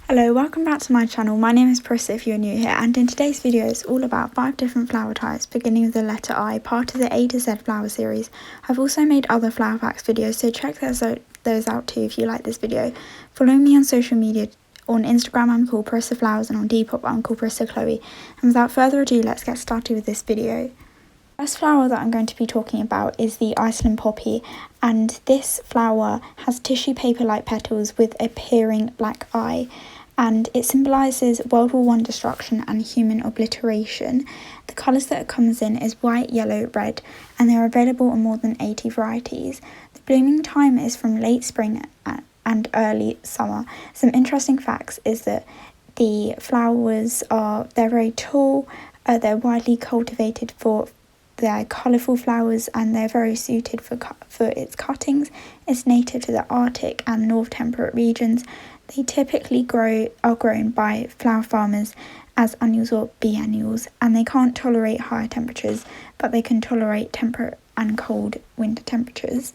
Hello, welcome back to my channel. My name is Parisa if you're new here, and in today's video it's all about 5 different flower types beginning with the letter I, part of the A to Z flower series. I've also made other flower facts videos, so check those out too if you like this video. Follow me on social media. On Instagram I'm called Parisa Flowers, and on Depop I'm called Parisa Chloe. And without further ado, let's get started with this video. The first flower that I'm going to be talking about is the Iceland Poppy, and this flower has tissue paper-like petals with a peering black eye, and it symbolises World War I destruction and human obliteration. The colours that it comes in is white, yellow, red, and they're available in more than 80 varieties. The blooming time is from late spring and early summer. Some interesting facts is that the flowers they're very tall, they're widely cultivated for their colourful flowers, and they're very suited for its cuttings. It's native to the Arctic and North temperate regions. They typically are grown by flower farmers as annuals or biennials, and they can't tolerate higher temperatures, but they can tolerate temperate and cold winter temperatures.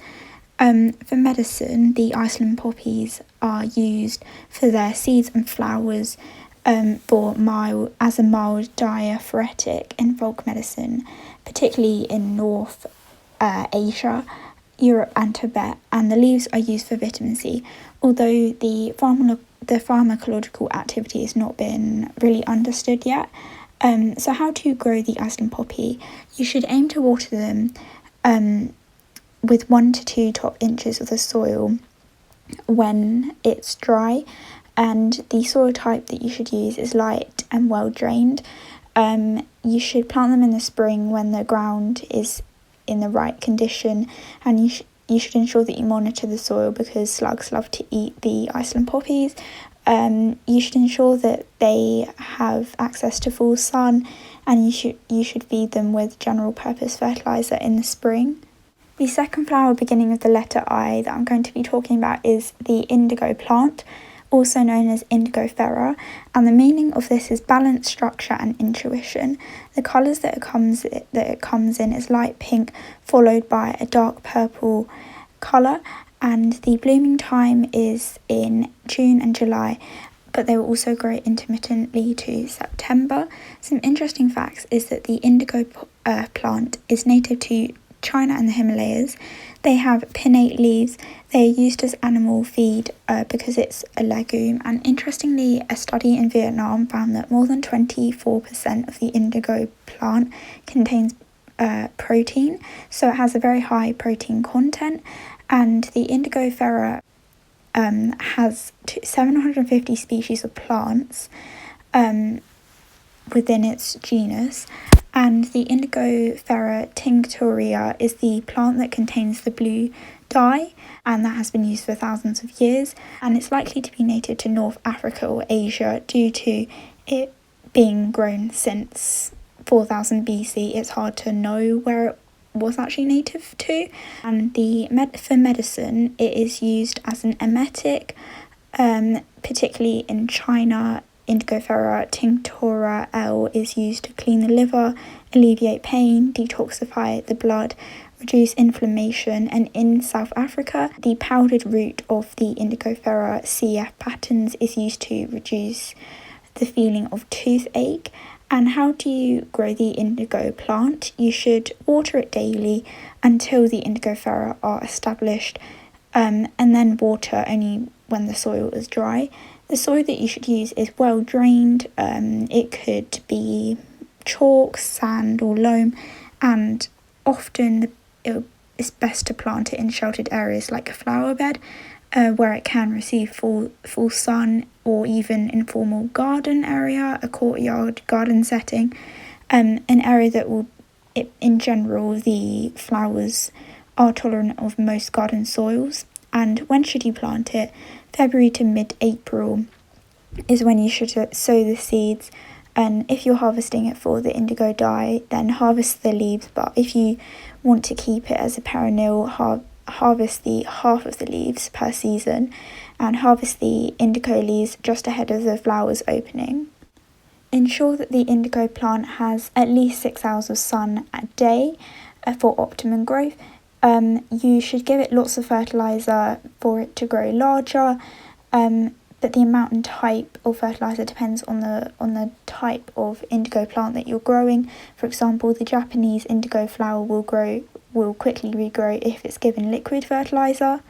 For medicine, the Iceland poppies are used for their seeds and flowers as a mild diaphoretic in folk medicine, particularly in North Asia, Europe and Tibet, and the leaves are used for vitamin C, although the pharmacological activity has not been really understood yet. So how to grow the Iceland poppy? You should aim to water them with 1 to 2 top inches of the soil when it's dry, and the soil type that you should use is light and well drained. You should plant them in the spring when the ground is in the right condition, and you should ensure that you monitor the soil because slugs love to eat the Iceland poppies. You should ensure that they have access to full sun, and you should feed them with general purpose fertilizer in the spring. The second flower beginning with the letter I that I'm going to be talking about is the Indigo Plant, also known as Indigo Fera, and the meaning of this is balance, structure and intuition. The colours that it comes in is light pink followed by a dark purple colour, and the blooming time is in June and July, but they will also grow intermittently to September. Some interesting facts is that the indigo plant is native to China and the Himalayas. They have pinnate leaves. They are used as animal feed because it's a legume. And interestingly, a study in Vietnam found that more than 24% of the indigo plant contains protein, so it has a very high protein content. And the Indigo Fera has 750 species of plants within its genus. And the Indigo Fera tinctoria is the plant that contains the blue dye, and that has been used for thousands of years, and it's likely to be native to North Africa or Asia due to it being grown since 4000 BC. It's hard to know where it was actually native to. And for medicine, it is used as an emetic, particularly in China. Indigo Fera tinctoria L is used to clean the liver, alleviate pain, detoxify the blood, reduce inflammation, and in South Africa, the powdered root of the Indigo Fera CF patterns is used to reduce the feeling of toothache. And how do you grow the indigo plant? You should water it daily until the Indigo Fera are established, and then water only when the soil is dry. The soil that you should use is well drained. It could be chalk, sand or loam, and often it's best to plant it in sheltered areas like a flower bed, where it can receive full sun, or even informal garden area, a courtyard garden setting, an area that will, in general, the flowers are tolerant of most garden soils. And when should you plant it? February to mid-April is when you should sow the seeds, and if you're harvesting it for the indigo dye, then harvest the leaves, but if you want to keep it as a perennial, harvest the half of the leaves per season, and harvest the indigo leaves just ahead of the flowers opening. Ensure that the indigo plant has at least 6 hours of sun a day for optimum growth. You should give it lots of fertilizer for it to grow larger, but the amount and type of fertilizer depends on the type of indigo plant that you're growing. For example, the Japanese indigo flower will quickly regrow if it's given liquid fertilizer.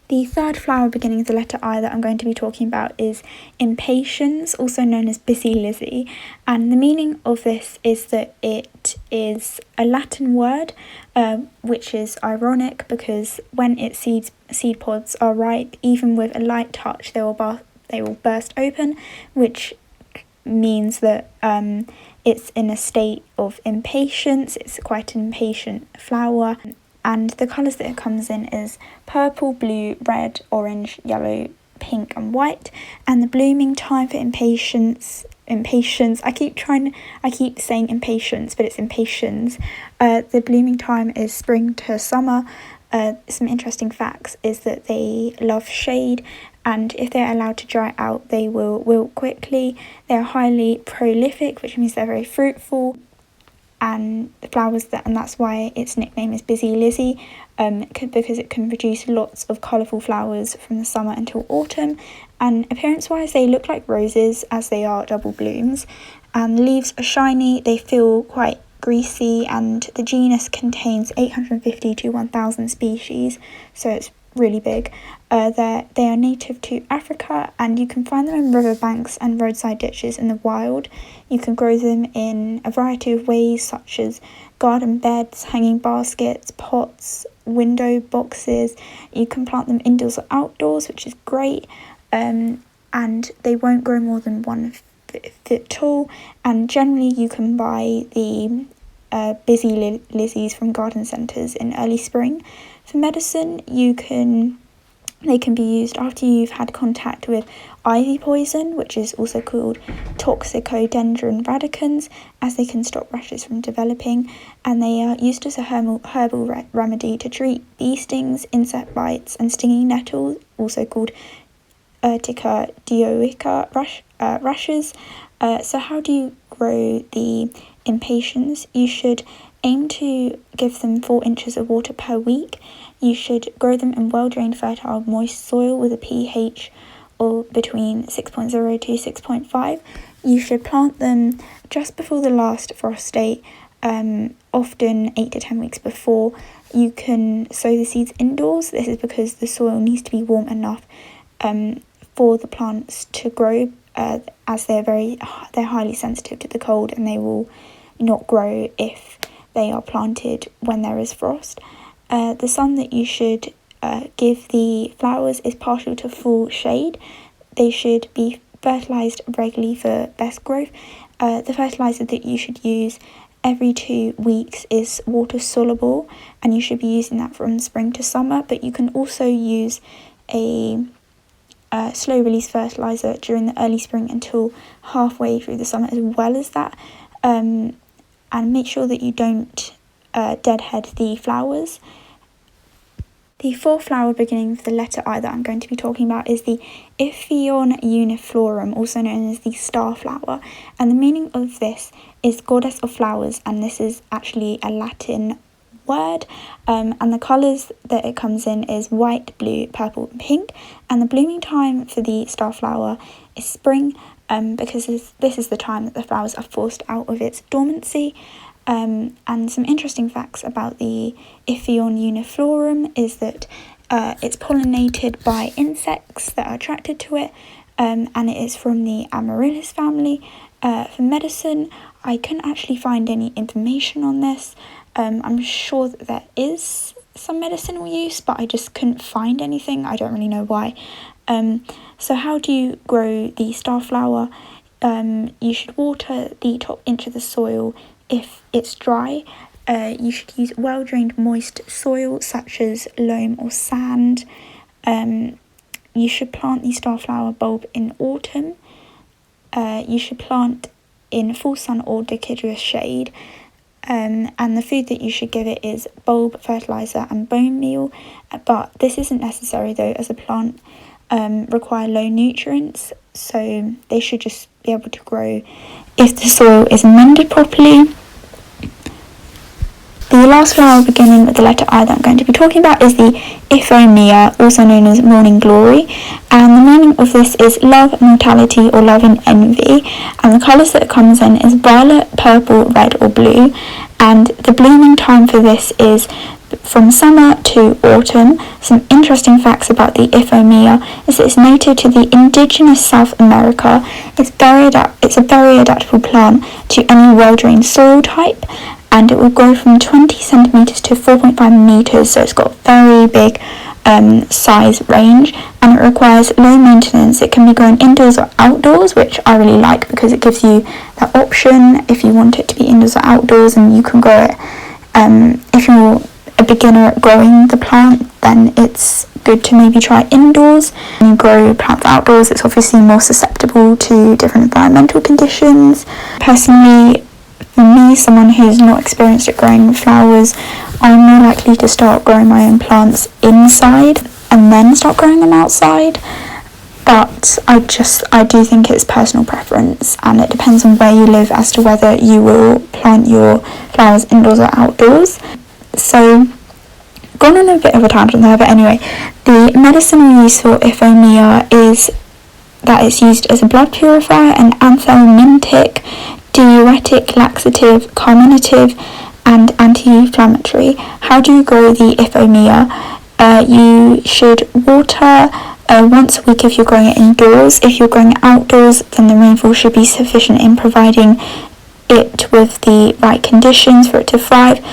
The third flower beginning with the letter I that I'm going to be talking about is Impatiens, also known as busy lizzie, and the meaning of this is that it is a Latin word, which is ironic because when its seed pods are ripe, even with a light touch, they will burst open, which means that it's in a state of impatience. It's quite an impatient flower. And the colours that it comes in is purple, blue, red, orange, yellow, pink and white. And the blooming time for impatiens, I keep saying impatience, but it's impatiens. The blooming time is spring to summer. Some interesting facts is that they love shade, and if they're allowed to dry out, they will wilt quickly. They're highly prolific, which means they're very fruitful. And the flowers and that's why its nickname is Busy Lizzie, because it can produce lots of colourful flowers from the summer until autumn. And appearance wise, they look like roses as they are double blooms, and the leaves are shiny. They feel quite greasy, and the genus contains 850 to 1000 species, so it's really big. They are native to Africa, and you can find them in riverbanks and roadside ditches in the wild. You can grow them in a variety of ways, such as garden beds, hanging baskets, pots, window boxes. You can plant them indoors or outdoors, which is great, and they won't grow more than 1 foot tall. And generally you can buy the busy lizzies from garden centres in early spring. For medicine, they can be used after you've had contact with ivy poison, which is also called Toxicodendron radicans, as they can stop rashes from developing, and they are used as a herbal remedy to treat bee stings, insect bites and stinging nettles, also called urtica dioica rashes. So how do you grow the impatiens? You should aim to give them 4 inches of water per week. You should grow them in well-drained, fertile, moist soil with a pH of between 6.0 to 6.5. You should plant them just before the last frost date, often 8 to 10 weeks before. You can sow the seeds indoors. This is because the soil needs to be warm enough for the plants to grow, as they're highly sensitive to the cold, and they will not grow if they are planted when there is frost. The sun that you should give the flowers is partial to full shade. They should be fertilised regularly for best growth. The fertiliser that you should use every 2 weeks is water soluble, and you should be using that from spring to summer, but you can also use a slow release fertiliser during the early spring until halfway through the summer as well as that, and make sure that you don't deadhead the flowers. The fourth flower beginning with the letter I that I'm going to be talking about is the Impatiens uniflorum, also known as the star flower, and the meaning of this is goddess of flowers, and this is actually a Latin word, and the colours that it comes in is white, blue, purple and pink, and the blooming time for the star flower is spring, because this is the time that the flowers are forced out of its dormancy. And some interesting facts about the Impatiens uniflorum is that it's pollinated by insects that are attracted to it, and it is from the Amaryllis family. For medicine, I couldn't actually find any information on this. I'm sure that there is some medicinal use, but I just couldn't find anything. I don't really know why. So how do you grow the star flower? You should water the top inch of the soil if it's dry. You should use well-drained moist soil such as loam or sand. You should plant the starflower bulb in autumn. You should plant in full sun or deciduous shade. And the food that you should give it is bulb, fertiliser and bone meal. But this isn't necessary though, as a plant require low nutrients, so they should just be able to grow if the soil is amended properly. The last flower beginning with the letter I that I'm going to be talking about is the Iphomia, also known as Morning Glory, and the meaning of this is love, mortality, or love and envy, and the colours that it comes in is violet, purple, red or blue, and the blooming time for this is from summer to autumn. Some interesting facts about the Iphomia is that it's native to the indigenous South America. It's a very adaptable plant to any well-drained soil type, and it will grow from 20 centimetres to 4.5 metres, so it's got very big size range, and it requires low maintenance. It can be grown indoors or outdoors, which I really like because it gives you that option if you want it to be indoors or outdoors, and you can grow it. If you're a beginner at growing the plant, then it's good to maybe try indoors. When you grow plants outdoors, it's obviously more susceptible to different environmental conditions. Personally, for me, someone who's not experienced at growing flowers, I'm more likely to start growing my own plants inside and then start growing them outside. But I do think it's personal preference, and it depends on where you live as to whether you will plant your flowers indoors or outdoors. So, gone on a bit of a tangent there, but anyway, the medicinal use for Iphomia is that it's used as a blood purifier, an anthelmintic, diuretic, laxative, carminative, and anti-inflammatory. How do you grow the Iphomia? You should water once a week if you're growing it indoors. If you're growing it outdoors, then the rainfall should be sufficient in providing it with the right conditions for it to thrive.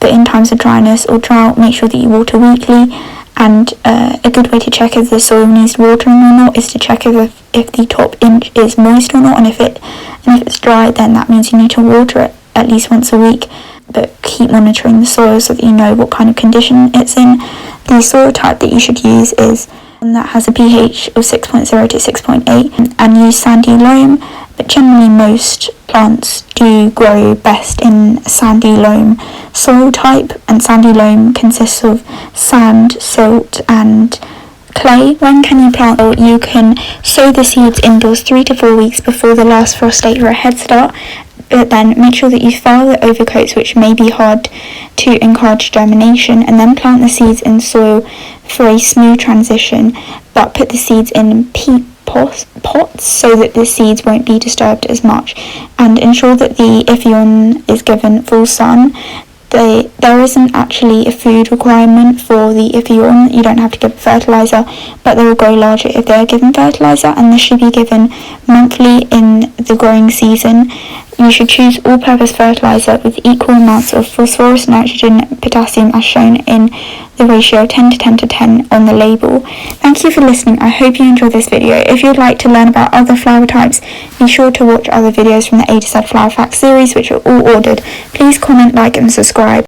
But in times of dryness or drought, make sure that you water weekly. And a good way to check if the soil needs watering or not is to check if the top inch is moist or not, and if it's dry, then that means you need to water it at least once a week. But keep monitoring the soil so that you know what kind of condition it's in. The soil type that you should use is one that has a pH of 6.0 to 6.8, and use sandy loam. But generally most plants do grow best in sandy loam soil type, and sandy loam consists of sand, silt and clay. When can you plant? Well, you can sow the seeds indoors 3 to 4 weeks before the last frost date for a head start, but then make sure that you file the overcoats, which may be hard, to encourage germination, and then plant the seeds in soil for a smooth transition, but put the seeds in peat pots so that the seeds won't be disturbed as much, and ensure that the Impatiens is given full sun. There isn't actually a food requirement for the Impatiens. You don't have to give fertilizer, but they will grow larger if they are given fertilizer, and this should be given monthly in the growing season. You should choose all-purpose fertilizer with equal amounts of phosphorus, nitrogen, potassium as shown in the ratio 10 to 10 to 10 on the label. Thank you for listening. I hope you enjoyed this video. If you'd like to learn about other flower types, be sure to watch other videos from the A to Z Flower Facts series, which are all ordered. Please comment, like and subscribe.